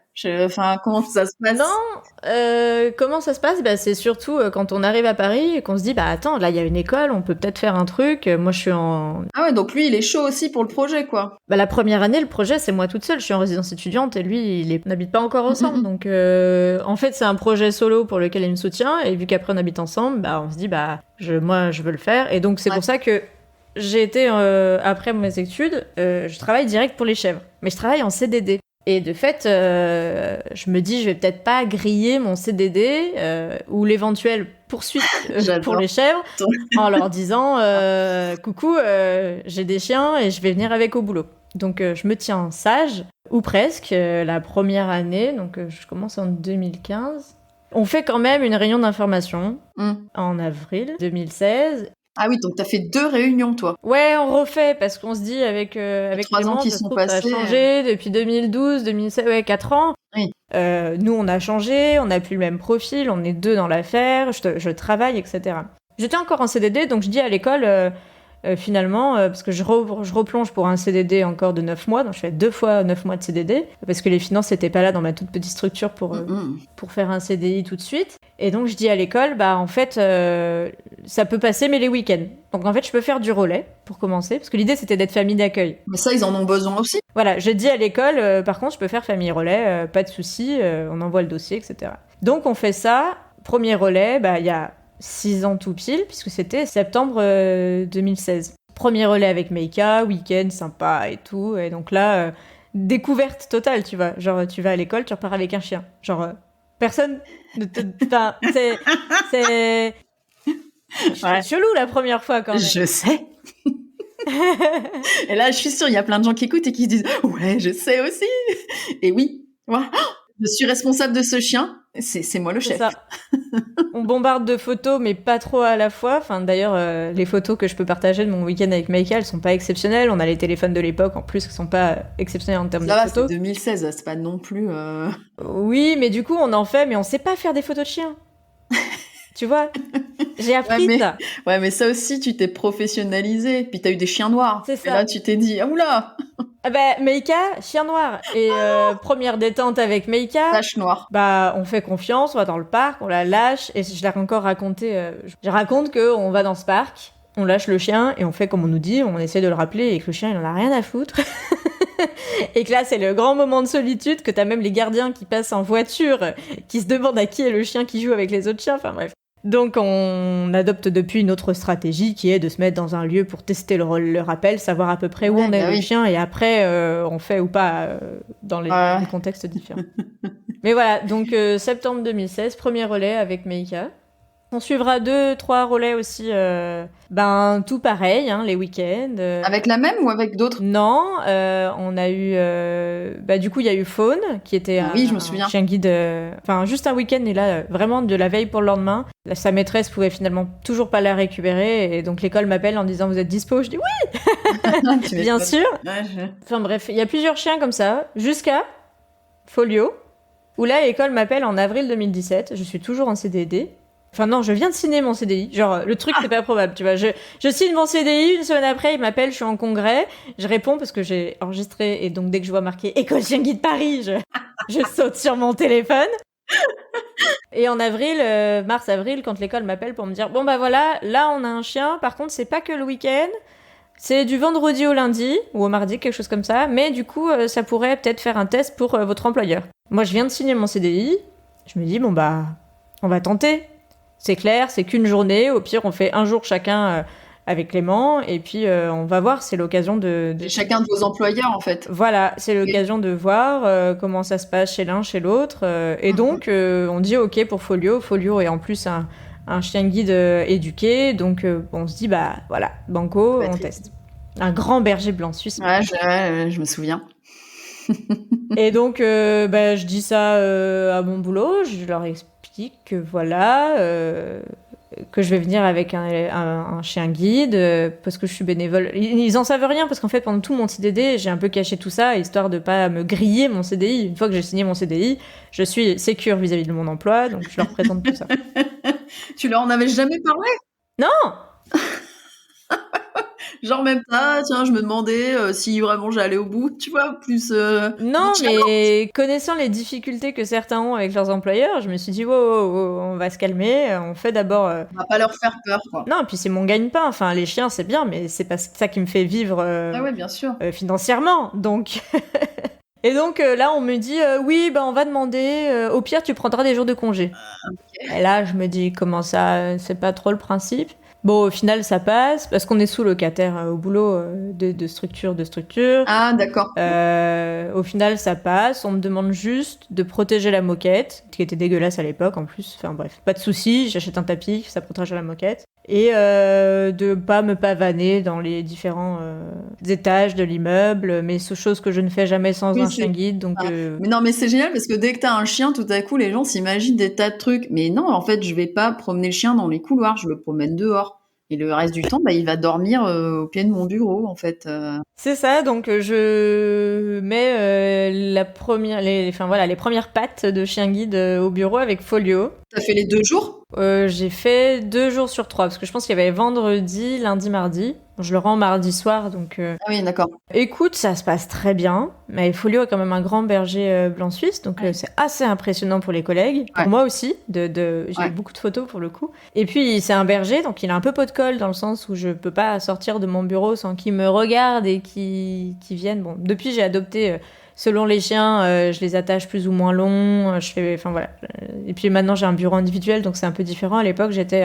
Comment ça se passe? Non, comment ça se passe? C'est surtout quand on arrive à Paris et qu'on se dit, attends, là il y a une école, on peut peut-être faire un truc. Moi je suis en... Ah ouais, donc lui il est chaud aussi pour le projet, quoi. La première année, le projet c'est moi toute seule, je suis en résidence étudiante et lui on n'habite pas encore ensemble. Donc en fait c'est un projet solo pour lequel il me soutient, et vu qu'après on habite ensemble, on se dit, moi je veux le faire. Et donc c'est pour ça que j'ai été, après mes études, je travaille direct pour les chèvres. Mais je travaille en CDD. Et de fait, je me dis, je vais peut-être pas griller mon CDD ou l'éventuelle poursuite pour les chèvres en leur disant coucou, j'ai des chiens et je vais venir avec au boulot. Donc je me tiens sage, ou presque, la première année, donc je commence en 2015. On fait quand même une réunion d'information en avril 2016. Ah oui, donc t'as fait 2 réunions, toi. Ouais, on refait, parce qu'on se dit avec 3 ans qui sont passés. Ça a changé depuis 2012, 2016, 4 ans. Oui. Nous, on a changé, on n'a plus le même profil, on est 2 dans l'affaire, je travaille, etc. J'étais encore en CDD, donc je dis à l'école, finalement, parce que je replonge pour un CDD encore de 9 mois, donc je fais 2 fois 9 mois de CDD, parce que les finances n'étaient pas là dans ma toute petite structure pour faire un CDI tout de suite. Et donc je dis à l'école, en fait, ça peut passer, mais les week-ends. Donc en fait, je peux faire du relais, pour commencer, parce que l'idée c'était d'être famille d'accueil. Mais ça, ils en ont besoin aussi. Voilà, je dis à l'école, par contre, je peux faire famille relais, pas de souci, on envoie le dossier, etc. Donc on fait ça, premier relais, il y a 6 ans tout pile, puisque c'était septembre 2016. Premier relais avec Meika, week-end sympa et tout, et donc là, découverte totale, tu vois. Genre, tu vas à l'école, tu repars avec un chien. Genre, personne ne te... c'est... chelou la première fois, quand même. Je sais. Et là, je suis sûre, il y a plein de gens qui écoutent et qui se disent « Ouais, je sais aussi !» Et oui, je suis responsable de ce chien, c'est moi le chef. Ça. On bombarde de photos, mais pas trop à la fois. Enfin, d'ailleurs, les photos que je peux partager de mon week-end avec Meika, elles sont pas exceptionnelles. On a les téléphones de l'époque, en plus, qui sont pas exceptionnels en termes de photos. Ça va, c'est 2016, c'est pas non plus... Oui, mais du coup, on en fait, mais on sait pas faire des photos de chiens. Tu vois, j'ai appris ça. Ouais, mais ça aussi, tu t'es professionnalisé. Puis t'as eu des chiens noirs. C'est ça. Et là, tu t'es dit, ah oula. Meika, chien noir. Et première détente avec Meika. Tache noire. On fait confiance, on va dans le parc, on la lâche. Et je l'ai encore raconté. Je raconte qu'on va dans ce parc. on lâche le chien et on fait comme on nous dit, on essaie de le rappeler et que le chien il en a rien à foutre. Et que là c'est le grand moment de solitude, que t'as même les gardiens qui passent en voiture, qui se demandent à qui est le chien qui joue avec les autres chiens, enfin bref. Donc on adopte depuis une autre stratégie qui est de se mettre dans un lieu pour tester le rappel, savoir à peu près où on est le chien et après on fait ou pas dans les contextes différents. Mais voilà, donc septembre 2016, premier relais avec Meika. On suivra 2-3 relais aussi, tout pareil, hein, les week-ends. Avec la même ou avec d'autres ? Non, on a eu... du coup, il y a eu Faune, qui était je me souviens. un chien guide... juste un week-end, et là, vraiment de la veille pour le lendemain. Là, sa maîtresse pouvait finalement toujours pas la récupérer, et donc l'école m'appelle en disant « Vous êtes dispo ?» Je dis « Oui !» Bien sûr. Enfin bref, il y a plusieurs chiens comme ça, jusqu'à Folio, où là, l'école m'appelle en avril 2017. Je suis toujours en CDD. Enfin non, je viens de signer mon CDI. Genre, le truc, c'est pas probable, tu vois. Je signe mon CDI, une semaine après, il m'appelle, je suis en congrès. Je réponds parce que j'ai enregistré, et donc dès que je vois marqué « École Chien Guide Paris », je saute sur mon téléphone. Et en avril, mars-avril, quand l'école m'appelle pour me dire « Bon bah voilà, là on a un chien, par contre c'est pas que le week-end, c'est du vendredi au lundi, ou au mardi, quelque chose comme ça, mais du coup, ça pourrait peut-être faire un test pour votre employeur. » Moi, je viens de signer mon CDI, je me dis « Bon bah, on va tenter. » C'est clair, c'est qu'une journée. Au pire, on fait un jour chacun avec Clément. Et puis, on va voir. C'est l'occasion de... Chacun de vos employeurs, en fait. Voilà, c'est l'occasion de voir comment ça se passe chez l'un, chez l'autre. Et donc, on dit OK pour Folio. Folio est en plus un chien guide éduqué. Donc, on se dit, voilà, banco, on teste. Un grand berger blanc suisse. Ouais, je me souviens. Et donc, je dis ça à mon boulot. Je leur explique que voilà, que je vais venir avec un chien guide parce que je suis bénévole. Ils en savent rien parce qu'en fait pendant tout mon CDD j'ai un peu caché tout ça histoire de pas me griller mon CDI. Une fois que j'ai signé mon CDI, je suis sécure vis-à-vis de mon emploi, donc je leur présente tout ça. Tu leur en avais jamais parlé ? Non. Genre même ça, tiens, je me demandais si vraiment j'allais au bout, tu vois, plus... non, mais connaissant les difficultés que certains ont avec leurs employeurs, je me suis dit, wow, on va se calmer, on fait d'abord... On va pas leur faire peur, quoi. Non, et puis c'est mon gagne-pain, enfin, les chiens, c'est bien, mais c'est pas ça qui me fait vivre bien sûr. Financièrement, donc... Et donc là, on me dit, oui, on va demander, au pire, tu prendras des jours de congé. Okay. Et là, je me dis, comment ça, c'est pas trop le principe ? Bon, au final, ça passe, parce qu'on est sous-locataire au boulot de structure. Ah, d'accord. Au final, ça passe. On me demande juste de protéger la moquette, qui était dégueulasse à l'époque, en plus. Enfin bref, pas de souci, j'achète un tapis, ça protège la moquette. Et de pas me pavaner dans les différents étages de l'immeuble, mais c'est chose que je ne fais jamais sans un chien guide. Donc, Mais non, mais c'est génial, parce que dès que t'as un chien, tout à coup, les gens s'imaginent des tas de trucs. Mais non, en fait, je vais pas promener le chien dans les couloirs, je le promène dehors. Et le reste du temps, il va dormir au pied de mon bureau, en fait. C'est ça, donc je mets les premières pattes de chien guide au bureau avec Folio. T'as fait les 2 jours ? J'ai fait 2 jours sur 3, parce que je pense qu'il y avait vendredi, lundi, mardi. Je le rends mardi soir, donc... Ah oui, d'accord. Écoute, ça se passe très bien, mais Folio est quand même un grand berger blanc suisse, donc c'est assez impressionnant pour les collègues, pour moi aussi, j'ai eu beaucoup de photos pour le coup. Et puis, c'est un berger, donc il a un peu pot de colle, dans le sens où je peux pas sortir de mon bureau sans qu'il me regarde et qu'il vienne. Bon, depuis, j'ai adopté... Selon les chiens, je les attache plus ou moins longs. Et puis maintenant, j'ai un bureau individuel, donc c'est un peu différent. À l'époque, j'étais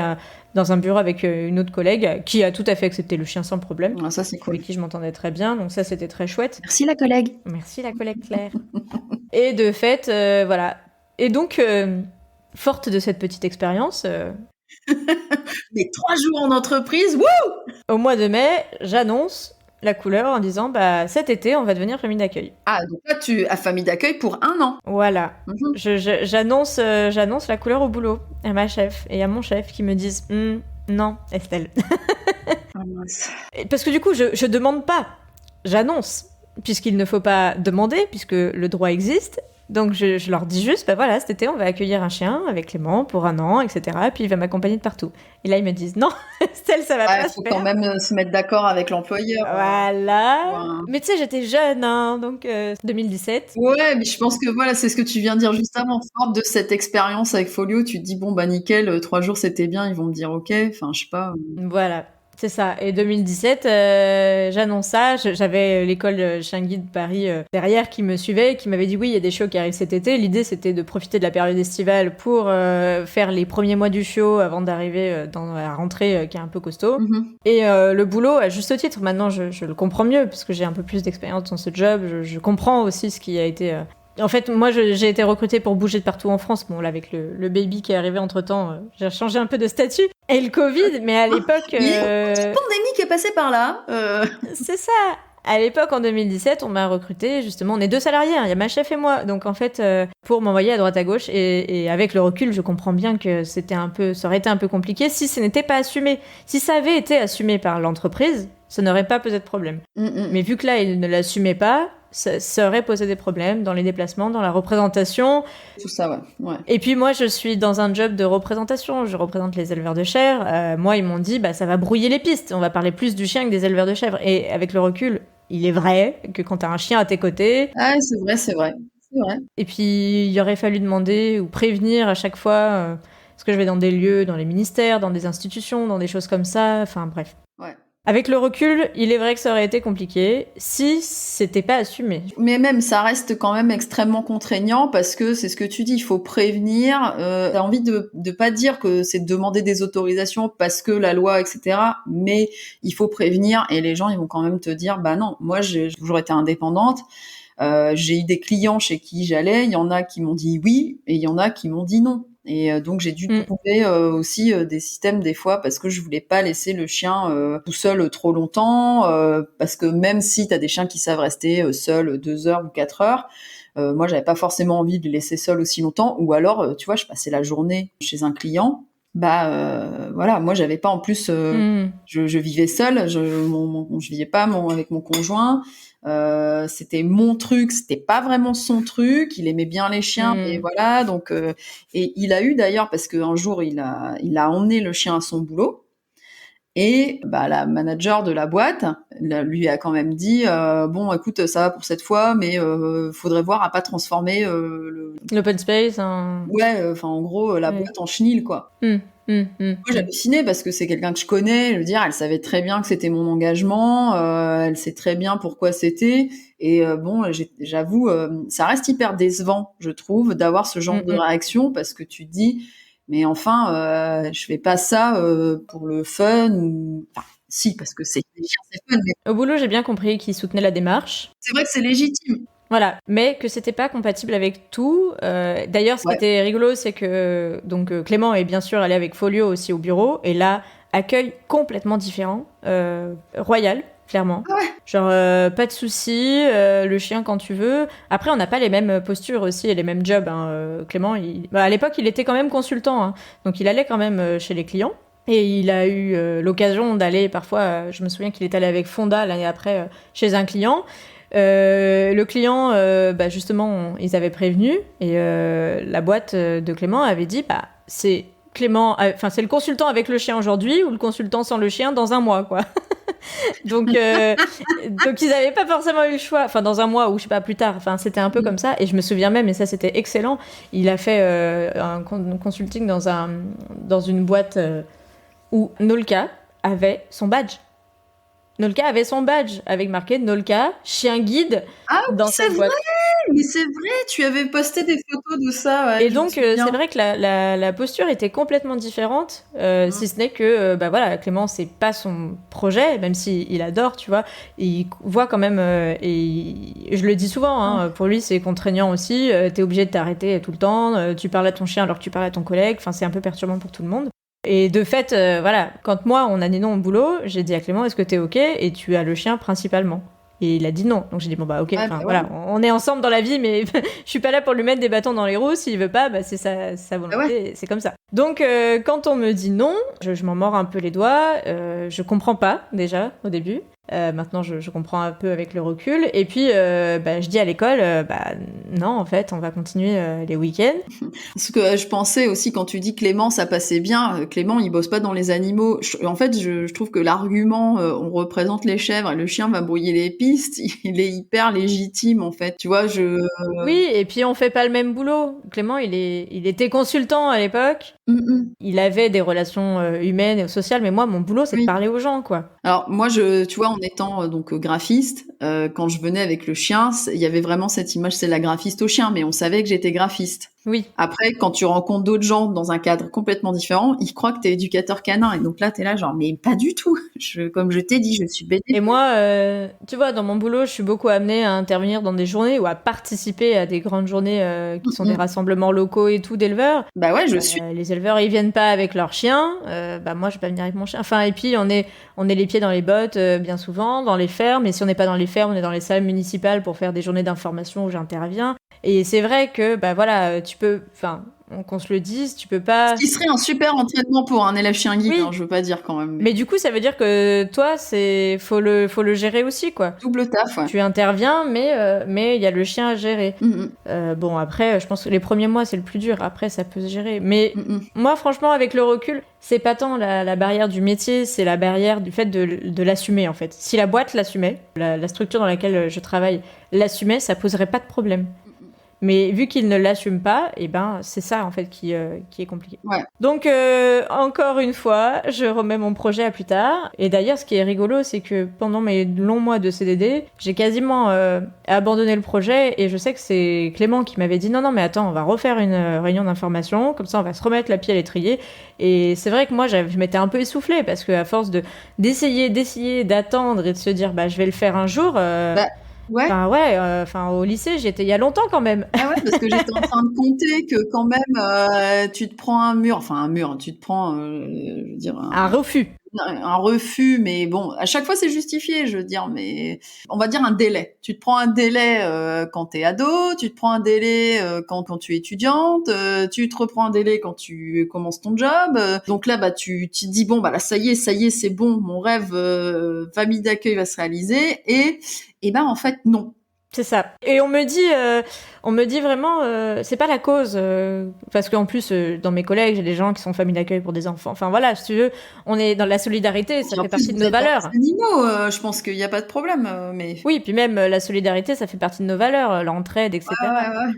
dans un bureau avec une autre collègue qui a tout à fait accepté le chien sans problème. Ah, ça, c'est cool. Avec qui je m'entendais très bien, donc ça, c'était très chouette. Merci la collègue. Merci la collègue Claire. Et de fait, voilà. Et donc, forte de cette petite expérience... Les 3 jours en entreprise, wouh ! Au mois de mai, j'annonce la couleur en disant cet été on va devenir famille d'accueil. Ah, donc là tu as famille d'accueil pour 1 an. Voilà. J'annonce la couleur au boulot à ma chef et à mon chef qui me disent non Estelle. Oh, mince. Parce que du coup je demande pas, j'annonce, puisqu'il ne faut pas demander puisque le droit existe. Donc je leur dis juste, voilà, cet été on va accueillir un chien avec Clément pour 1 an, etc. Puis il va m'accompagner de partout. Et là ils me disent, non, Estelle, ça va pas se faire. Il faut quand même se mettre d'accord avec l'employeur. Voilà. Ouais. Mais tu sais, j'étais jeune, donc 2017. Ouais, mais je pense que voilà, c'est ce que tu viens de dire juste avant. Forte de cette expérience avec Folio, tu te dis, bon, nickel, 3 jours c'était bien, ils vont me dire ok, enfin, je sais pas. Voilà. C'est ça. Et 2017, j'annonce ça. J'avais l'école Chien Guide Paris derrière qui me suivait, qui m'avait dit oui, il y a des chiots qui arrivent cet été. L'idée, c'était de profiter de la période estivale pour faire les premiers mois du chiot avant d'arriver dans la rentrée qui est un peu costaud. Et le boulot, à juste titre, maintenant, je le comprends mieux parce que j'ai un peu plus d'expérience dans ce job. Je comprends aussi ce qui a été... En fait, moi, j'ai été recrutée pour bouger de partout en France. Bon, là, avec le baby qui est arrivé entre-temps, j'ai changé un peu de statut. Et le Covid, mais à l'époque... Il y a une petite pandémie qui est passée par là. C'est ça. À l'époque, en 2017, on m'a recruté, justement, on est 2 salariés, il y a ma chef et moi. Donc, en fait, pour m'envoyer à droite à gauche, et avec le recul, je comprends bien que ça aurait été un peu compliqué si ce n'était pas assumé. Si ça avait été assumé par l'entreprise, ça n'aurait pas posé de problème. Mais vu que là, il ne l'assumait pas, ça aurait posé des problèmes dans les déplacements, dans la représentation. Tout ça, ouais. Et puis moi, je suis dans un job de représentation. Je représente les éleveurs de chèvres. Moi, ils m'ont dit, ça va brouiller les pistes. On va parler plus du chien que des éleveurs de chèvres. Et avec le recul, il est vrai que quand t'as un chien à tes côtés... Ah, c'est vrai. Et puis, il aurait fallu demander ou prévenir à chaque fois... parce que je vais dans des lieux, dans les ministères, dans des institutions, dans des choses comme ça. Enfin, bref. Ouais. Avec le recul, il est vrai que ça aurait été compliqué si c'était pas assumé. Mais même, ça reste quand même extrêmement contraignant parce que c'est ce que tu dis, il faut prévenir. T'as envie de pas dire que c'est de demander des autorisations parce que la loi, etc. Mais il faut prévenir et les gens, ils vont quand même te dire, bah non, moi, j'ai toujours été indépendante. J'ai eu des clients chez qui j'allais, il y en a qui m'ont dit oui et il y en a qui m'ont dit non. Et donc j'ai dû trouver aussi des systèmes des fois parce que je voulais pas laisser le chien tout seul trop longtemps parce que même si t'as des chiens qui savent rester seuls 2 heures ou 4 heures, moi j'avais pas forcément envie de les laisser seuls aussi longtemps ou alors tu vois je passais la journée chez un client. Voilà, moi j'avais pas en plus je vivais seule, je vivais pas avec mon conjoint. C'était mon truc, c'était pas vraiment son truc. Il aimait bien les chiens, mais voilà. Donc, et il a eu d'ailleurs parce qu'un jour il a emmené le chien à son boulot et la manager de la boîte lui a quand même dit bon, écoute, ça va pour cette fois, mais faudrait voir à pas transformer l'open space. Ouais, enfin en gros la boîte en chenil quoi. Moi, j'hallucinais parce que c'est quelqu'un que je connais. Je veux dire, elle savait très bien que c'était mon engagement. Elle sait très bien pourquoi c'était. Et bon, j'avoue, ça reste hyper décevant, je trouve, d'avoir ce genre de réaction parce que tu te dis, mais enfin, je fais pas ça pour le fun ou. Enfin, si, parce que c'est fun. Mais... Au boulot, j'ai bien compris qu'il soutenait la démarche. C'est vrai que c'est légitime. Voilà, mais que c'était pas compatible avec tout. D'ailleurs, ce qui était rigolo, c'est que donc Clément est bien sûr allé avec Folio aussi au bureau, et là, accueil complètement différent, royal, clairement. Ouais. Genre, pas de soucis, le chien quand tu veux. Après, on n'a pas les mêmes postures aussi et les mêmes jobs. Clément, à l'époque, il était quand même consultant, donc il allait quand même chez les clients. Et il a eu l'occasion d'aller parfois, je me souviens qu'il est allé avec Fonda l'année après chez un client. Le client, justement, ils avaient prévenu et la boîte de Clément avait dit, c'est Clément, c'est le consultant avec le chien aujourd'hui ou le consultant sans le chien dans un mois, quoi. donc ils n'avaient pas forcément eu le choix. Enfin, dans un mois ou je sais pas plus tard. Enfin, c'était un peu comme ça. Et je me souviens même, et ça c'était excellent. Il a fait un consulting dans une boîte où Nolka avait son badge. Nolka avait son badge avec marqué Nolka, chien guide dans cette boîte. Mais c'est vrai, tu avais posté des photos de ça. Ouais, et donc, c'est vrai que la posture était complètement différente, si ce n'est que, Clément, c'est pas son projet, même s'il adore, tu vois. Il voit quand même, et je le dis souvent, pour lui, c'est contraignant aussi. T'es obligé de t'arrêter tout le temps, tu parles à ton chien alors que tu parles à ton collègue. Enfin, c'est un peu perturbant pour tout le monde. Et de fait, quand moi, on a dit non au boulot, j'ai dit à Clément, est-ce que t'es OK ? Et tu as le chien principalement. Et il a dit non. Donc j'ai dit, OK, voilà, on est ensemble dans la vie, mais je suis pas là pour lui mettre des bâtons dans les roues. S'il veut pas, c'est sa volonté, c'est comme ça. Donc quand on me dit non, je m'en mords un peu les doigts. Je comprends pas, déjà, au début. Maintenant, je comprends un peu avec le recul. Et puis, je dis à l'école, non, en fait, on va continuer les week-ends. Ce que je pensais aussi quand tu dis Clément, ça passait bien. Clément, il bosse pas dans les animaux. En fait, je trouve que l'argument, on représente les chèvres et le chien va brouiller les pistes, il est hyper légitime, en fait. Tu vois, Oui, et puis on fait pas le même boulot. Clément, il était consultant à l'époque. Mm. Il avait des relations humaines et sociales, mais moi, mon boulot, c'est de Oui. parler aux gens, quoi. Alors moi, tu vois, en étant donc graphiste, quand je venais avec le chien, il y avait vraiment cette image, c'est la graphiste au chien, mais on savait que j'étais graphiste. Oui. Après, quand tu rencontres d'autres gens dans un cadre complètement différent, ils croient que t'es éducateur canin. Et donc là, t'es là genre, mais pas du tout. Comme je t'ai dit, je suis bénévole. Et moi, tu vois, dans mon boulot, je suis beaucoup amenée à intervenir dans des journées ou à participer à des grandes journées qui sont des rassemblements locaux et tout d'éleveurs. Bah ouais, je suis. Les éleveurs, ils viennent pas avec leur chien. Bah moi, je vais pas venir avec mon chien. Enfin, et puis on est les pieds dans les bottes bien souvent dans les fermes. Et si on n'est pas dans les fermes, on est dans les salles municipales pour faire des journées d'information où j'interviens. Et c'est vrai que bah voilà, tu peux, enfin, qu'on se le dise, tu peux pas. Ce qui serait un super entraînement pour un élève chien guide, Oui. hein, je veux pas dire quand même. Mais du coup, ça veut dire que toi, faut le gérer aussi, quoi. Double taf, ouais. Tu interviens, mais il y a le chien à gérer. Bon, après, je pense que les premiers mois, c'est le plus dur. Après, ça peut se gérer. Mais moi, franchement, avec le recul, c'est pas tant la barrière du métier, c'est la barrière du fait de l'assumer, en fait. Si la boîte l'assumait, la structure dans laquelle je travaille l'assumait, ça poserait pas de problème. Mais vu qu'il ne l'assume pas, et ben c'est ça en fait qui est compliqué. Ouais. Donc encore une fois, je remets mon projet à plus tard. Et d'ailleurs, ce qui est rigolo, c'est que pendant mes longs mois de CDD, j'ai quasiment abandonné le projet. Et je sais que c'est Clément qui m'avait dit non mais attends, on va refaire une réunion d'information, comme ça on va se remettre la pied à l'étrier. Et c'est vrai que moi je m'étais un peu essoufflée parce que à force d'essayer, d'attendre et de se dire bah je vais le faire un jour. Ouais. Enfin au lycée, j'étais il y a longtemps quand même. Ah ouais, parce que j'étais en train de compter que quand même, tu te prends un mur, tu te prends, je veux dire un refus. Un refus, mais bon, à chaque fois c'est justifié, je veux dire, mais on va dire un délai. Tu te prends un délai quand t'es ado, tu te prends un délai quand tu es étudiante, tu te reprends un délai quand tu commences ton job. Donc là, bah tu te dis bon, bah là ça y est, c'est bon, mon rêve famille d'accueil va se réaliser, et ben en fait non. C'est ça. Et on me dit vraiment, c'est pas la cause, parce qu'en plus, dans mes collègues, j'ai des gens qui sont familles d'accueil pour des enfants. Enfin voilà, si tu veux, on est dans la solidarité, ça fait partie de nos valeurs. Animaux, je pense qu'il n'y a pas de problème, mais. Oui, puis même la solidarité, ça fait partie de nos valeurs, l'entraide, etc.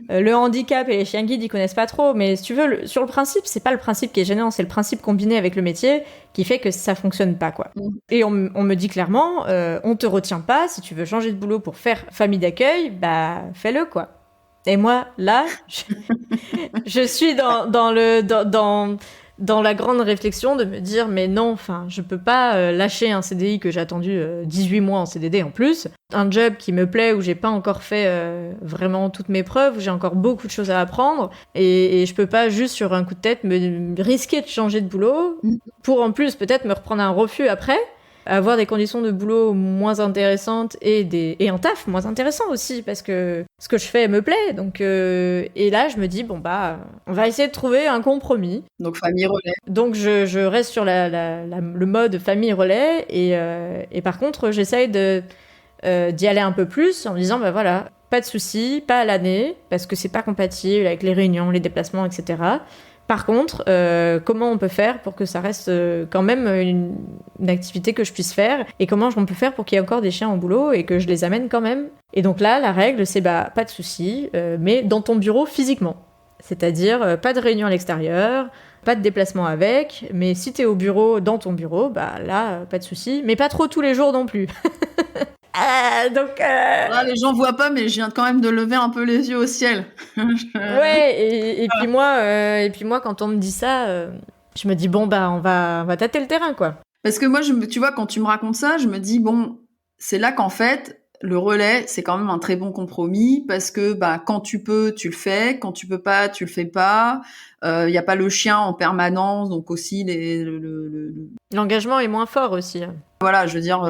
Ouais. Le handicap et les chiens guides, ils connaissent pas trop, mais si tu veux, sur le principe, c'est pas le principe qui est gênant, c'est le principe combiné avec le métier qui fait que ça fonctionne pas, quoi. Et on me dit clairement, on te retient pas, si tu veux changer de boulot pour faire famille d'accueil, bah fais-le, quoi. Et moi, là, je suis dans la grande réflexion de me dire mais non, enfin, je peux pas lâcher un CDI que j'ai attendu 18 mois en CDD en plus, un job qui me plaît où j'ai pas encore fait vraiment toutes mes preuves, où j'ai encore beaucoup de choses à apprendre et je peux pas juste sur un coup de tête me risquer de changer de boulot pour en plus peut-être me reprendre un refus après. Avoir des conditions de boulot moins intéressantes et un taf moins intéressant aussi parce que ce que je fais me plaît. Donc, et là, je me dis, bon, bah, on va essayer de trouver un compromis. Donc, famille relais. Donc, je reste sur le mode famille relais et par contre, j'essaye d'y aller un peu plus en me disant, bah voilà, pas de souci, pas à l'année parce que c'est pas compatible avec les réunions, les déplacements, etc. Par contre, comment on peut faire pour que ça reste quand même une activité que je puisse faire et comment on peut faire pour qu'il y ait encore des chiens au boulot et que je les amène quand même. Et donc là, la règle, c'est bah, pas de souci, mais dans ton bureau physiquement. C'est-à-dire pas de réunion à l'extérieur, pas de déplacement avec, mais si t'es au bureau, dans ton bureau, bah là, pas de souci, mais pas trop tous les jours non plus. Là, les gens voient pas, mais je viens quand même de lever un peu les yeux au ciel. Ouais, et puis moi, quand on me dit ça, je me dis bon bah on va tâter le terrain, quoi. Parce que moi, tu vois, quand tu me racontes ça, je me dis bon, c'est là qu'en fait, le relais, c'est quand même un très bon compromis parce que bah quand tu peux, tu le fais, quand tu peux pas, tu le fais pas. Y a pas le chien en permanence, donc aussi l'engagement est moins fort aussi. Voilà, je veux dire,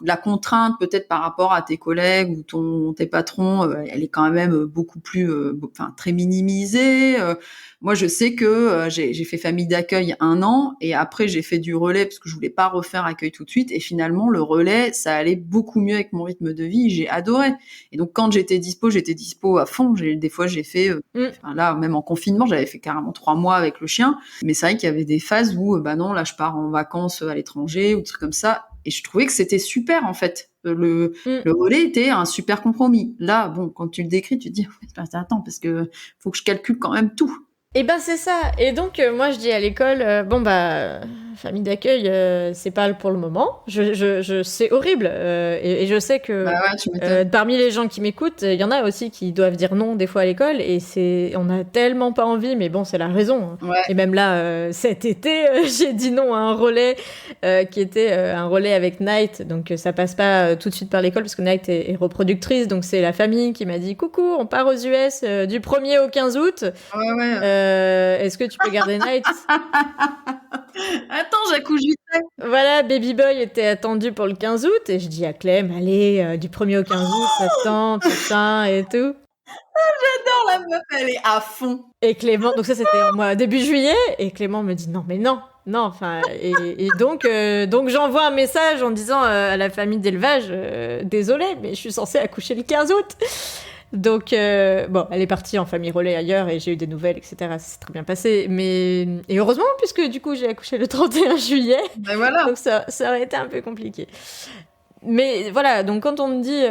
la contrainte peut-être par rapport à tes collègues ou tes patrons, elle est quand même beaucoup plus, très minimisée. Moi, je sais que j'ai fait famille d'accueil 1 an et après j'ai fait du relais parce que je voulais pas refaire accueil tout de suite. Et finalement, le relais, ça allait beaucoup mieux avec mon rythme de vie. J'ai adoré. Et donc, quand j'étais dispo à fond. Des fois, j'ai fait, là, même en confinement, j'avais fait carrément 3 mois avec le chien. Mais c'est vrai qu'il y avait des phases où, bah non, là, je pars en vacances à l'étranger ou des trucs comme ça. Et je trouvais que c'était super, en fait. Le relais était un super compromis. Là, bon, quand tu le décris, tu te dis, attends, parce que faut que je calcule quand même tout. Et ben c'est ça. Et donc moi je dis à l'école, famille d'accueil, c'est pas pour le moment. C'est horrible. Et je sais que Bah ouais, tu m'étonnes. parmi les gens qui m'écoutent, il y en a aussi qui doivent dire non des fois à l'école. Et on a tellement pas envie, mais bon, c'est la raison. Hein. Ouais. Et même là, cet été, j'ai dit non à un relais qui était un relais avec Night. Donc ça passe pas tout de suite par l'école parce que Night est reproductrice. Donc c'est la famille qui m'a dit coucou, on part aux US du 1er au 15 août. Ouais. Est-ce que tu peux garder Night? Attends, j'accouche vite fait. Voilà, Baby Boy était attendu pour le 15 août et je dis à Clem, allez, du 1er au 15 août, ça se tente, machin et tout. J'adore la meuf, elle est à fond. Et Clément, donc ça c'était moi début juillet, et Clément me dit non, mais non, enfin, et donc j'envoie un message en disant à la famille d'élevage, désolé, mais je suis censée accoucher le 15 août. Donc, elle est partie en famille relais ailleurs et j'ai eu des nouvelles, etc. Ça s'est très bien passé. Et heureusement, puisque du coup, j'ai accouché le 31 juillet. Ben voilà. Donc, ça aurait été un peu compliqué. Mais voilà, donc quand on me dit...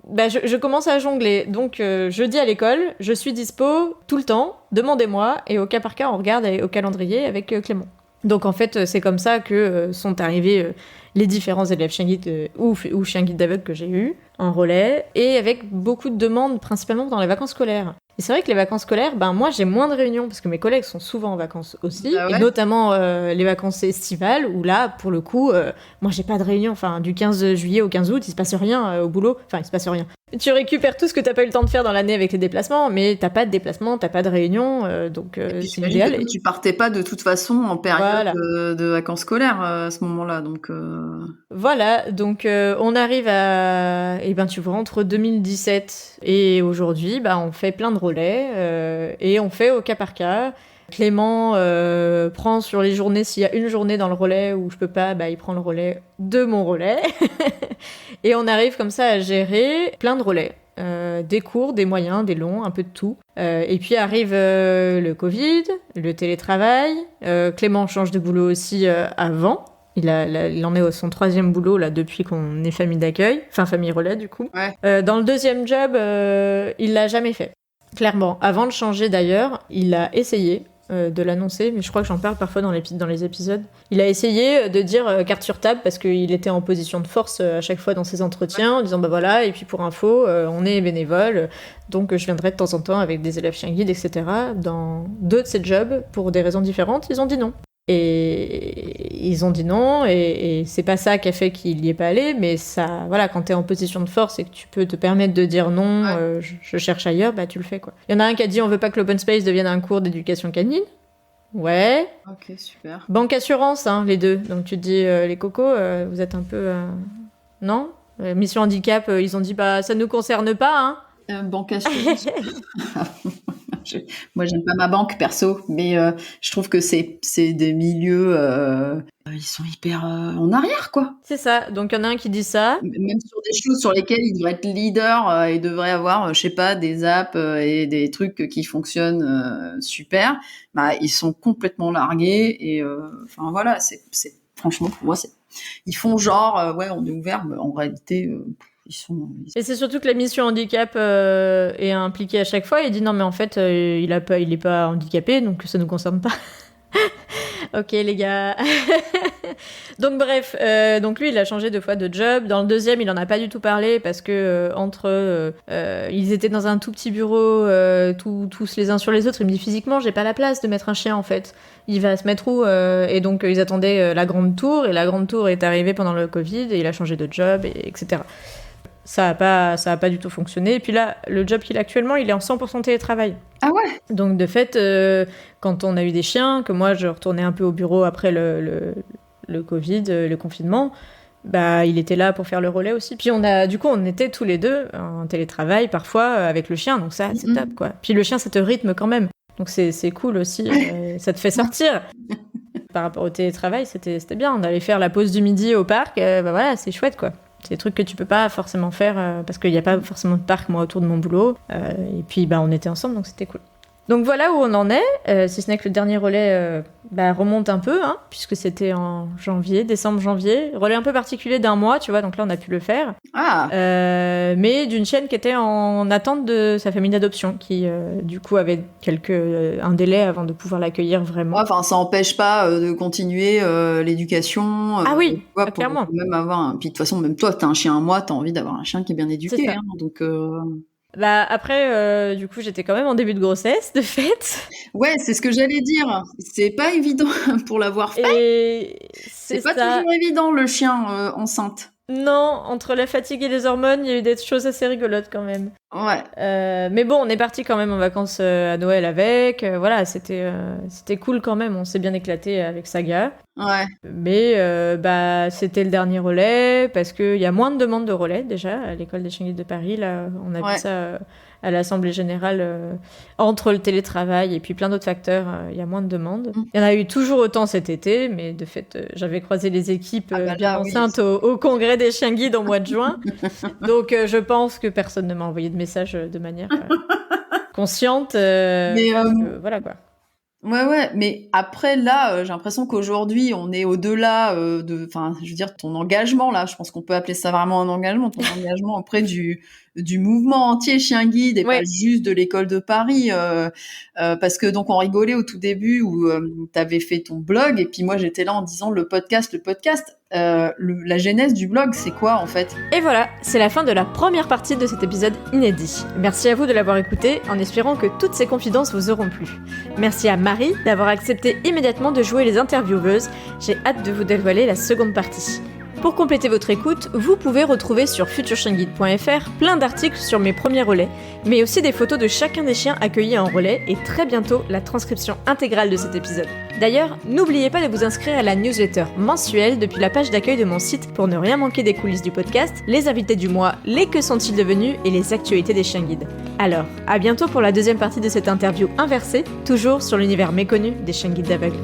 je commence à jongler. Donc, je dis à l'école, je suis dispo tout le temps, demandez-moi. Et au cas par cas, on regarde au calendrier avec Clément. Donc, en fait, c'est comme ça que sont arrivés les différents élèves chien guide ou chien guide d'aveugle que j'ai eu en relais, et avec beaucoup de demandes, principalement dans les vacances scolaires. Et c'est vrai que les vacances scolaires, moi j'ai moins de réunions parce que mes collègues sont souvent en vacances aussi, Ah ouais. et notamment les vacances estivales où là, pour le coup, moi j'ai pas de réunion. Enfin, du 15 juillet au 15 août, il se passe rien au boulot. Enfin, il se passe rien. Tu récupères tout ce que t'as pas eu le temps de faire dans l'année avec les déplacements, mais t'as pas de déplacement, t'as pas de réunion, donc c'est idéal. Tu partais pas de toute façon en période voilà. de vacances scolaires à ce moment-là, donc. Voilà, donc on arrive à, tu vois, entre 2017 et aujourd'hui, on fait plein de relais et on fait au cas par cas. Clément prend sur les journées, s'il y a une journée dans le relais où je peux pas, il prend le relais de mon relais. Et on arrive comme ça à gérer plein de relais. Des courts, des moyens, des longs, un peu de tout. Et puis arrive le Covid, le télétravail. Clément change de boulot aussi avant. Il en est à son 3e boulot là depuis qu'on est famille d'accueil, enfin famille relais du coup. Ouais. Dans le 2e job, il l'a jamais fait. Clairement, avant de changer d'ailleurs, il a essayé de l'annoncer, mais je crois que j'en parle parfois dans les épisodes. Il a essayé de dire carte sur table parce qu'il était en position de force à chaque fois dans ses entretiens, en disant voilà, et puis pour info, on est bénévole, donc je viendrai de temps en temps avec des élèves chiens guides, etc. Dans 2 de ces jobs, pour des raisons différentes, ils ont dit non. Et ils ont dit non, et c'est pas ça qui a fait qu'il y est pas allé, mais ça, voilà, quand t'es en position de force et que tu peux te permettre de dire non, je cherche ailleurs, tu le fais, quoi. Il y en a un qui a dit on veut pas que l'open space devienne un cours d'éducation canine. Ouais. Ok, super. Banque assurance, hein, les deux. Donc tu te dis, les cocos, vous êtes un peu... Non Mission handicap, ils ont dit, ça nous concerne pas, hein. Banque assurance. Moi, j'aime pas ma banque perso, mais je trouve que c'est des milieux, ils sont hyper en arrière, quoi. C'est ça. Donc il y en a un qui dit ça. Même sur des choses sur lesquelles ils devraient être leaders, ils devraient avoir, je sais pas, des apps et des trucs qui fonctionnent super. Ils sont complètement largués et enfin voilà, c'est franchement pour moi ils font genre on est ouvert, mais en réalité. Et c'est surtout que la mission handicap est impliquée à chaque fois. Il dit non, mais en fait, il est pas handicapé, donc ça nous concerne pas. Ok, les gars. Donc bref, donc lui, il a changé 2 fois de job. Dans le 2e, il en a pas du tout parlé parce que ils étaient dans un tout petit bureau, tous les uns sur les autres. Il me dit physiquement, j'ai pas la place de mettre un chien en fait. Il va se mettre où Et donc ils attendaient la grande tour, et la grande tour est arrivée pendant le Covid, et il a changé de job, etc. Ça a pas du tout fonctionné. Et puis là, le job qu'il a actuellement, il est en 100% télétravail. Ah ouais. Donc de fait, quand on a eu des chiens, que moi je retournais un peu au bureau après le Covid, le confinement, il était là pour faire le relais aussi. Puis on était tous les deux en télétravail parfois avec le chien, donc ça c'est top quoi. Puis le chien ça te rythme quand même, donc c'est cool aussi, ça te fait sortir. Par rapport au télétravail, c'était bien. On allait faire la pause du midi au parc, voilà, c'est chouette quoi. C'est des trucs que tu peux pas forcément faire parce qu'il n'y a pas forcément de parc moi autour de mon boulot. Et puis on était ensemble, donc c'était cool. Donc voilà où on en est, si ce n'est que le dernier relais remonte un peu, hein, puisque c'était en décembre-janvier. Relais un peu particulier d'1 mois, tu vois, donc là on a pu le faire. Mais d'une chaîne qui était en attente de sa famille d'adoption, qui du coup avait un délai avant de pouvoir l'accueillir vraiment. Enfin, ça n'empêche pas de continuer l'éducation. Oui, clairement. Même avoir Puis de toute façon, même toi, t'as un chien 1 mois, t'as envie d'avoir un chien qui est bien éduqué. Hein, donc... Après, du coup, j'étais quand même en début de grossesse, de fait. Ouais, c'est ce que j'allais dire. C'est pas évident pour l'avoir fait. Et c'est pas toujours évident, le chien enceinte. Non, entre la fatigue et les hormones, il y a eu des choses assez rigolotes quand même. Ouais. Mais bon, on est parti quand même en vacances à Noël avec. Voilà, c'était cool quand même. On s'est bien éclaté avec Saga. Ouais. Mais c'était le dernier relais parce qu'il y a moins de demandes de relais déjà à l'école des chiens guides de Paris. Là, on a vu ça à l'Assemblée Générale. Entre le télétravail et puis plein d'autres facteurs, il y a moins de demandes. Il y en a eu toujours autant cet été, mais de fait, j'avais croisé les équipes bien enceintes au congrès des chiens guides en mois de juin. Donc, je pense que personne ne m'a envoyé de message de manière consciente. Voilà quoi. Ouais, mais après là, j'ai l'impression qu'aujourd'hui on est au-delà ton engagement là. Je pense qu'on peut appeler ça vraiment un engagement, ton engagement auprès du mouvement entier chien guide et pas juste de l'école de Paris, parce que donc on rigolait au tout début où t'avais fait ton blog et puis moi j'étais là en disant le podcast. La genèse du blog, c'est quoi en fait ? Et voilà, c'est la fin de la première partie de cet épisode inédit. Merci à vous de l'avoir écouté, en espérant que toutes ces confidences vous auront plu. Merci à Marie d'avoir accepté immédiatement de jouer les intervieweuses. J'ai hâte de vous dévoiler la seconde partie. Pour compléter votre écoute, vous pouvez retrouver sur futurchienguide.fr plein d'articles sur mes premiers relais, mais aussi des photos de chacun des chiens accueillis en relais et très bientôt la transcription intégrale de cet épisode. D'ailleurs, n'oubliez pas de vous inscrire à la newsletter mensuelle depuis la page d'accueil de mon site pour ne rien manquer des coulisses du podcast, les invités du mois, les que sont-ils devenus et les actualités des chiens guides. Alors, à bientôt pour la deuxième partie de cette interview inversée, toujours sur l'univers méconnu des chiens guides d'aveugles.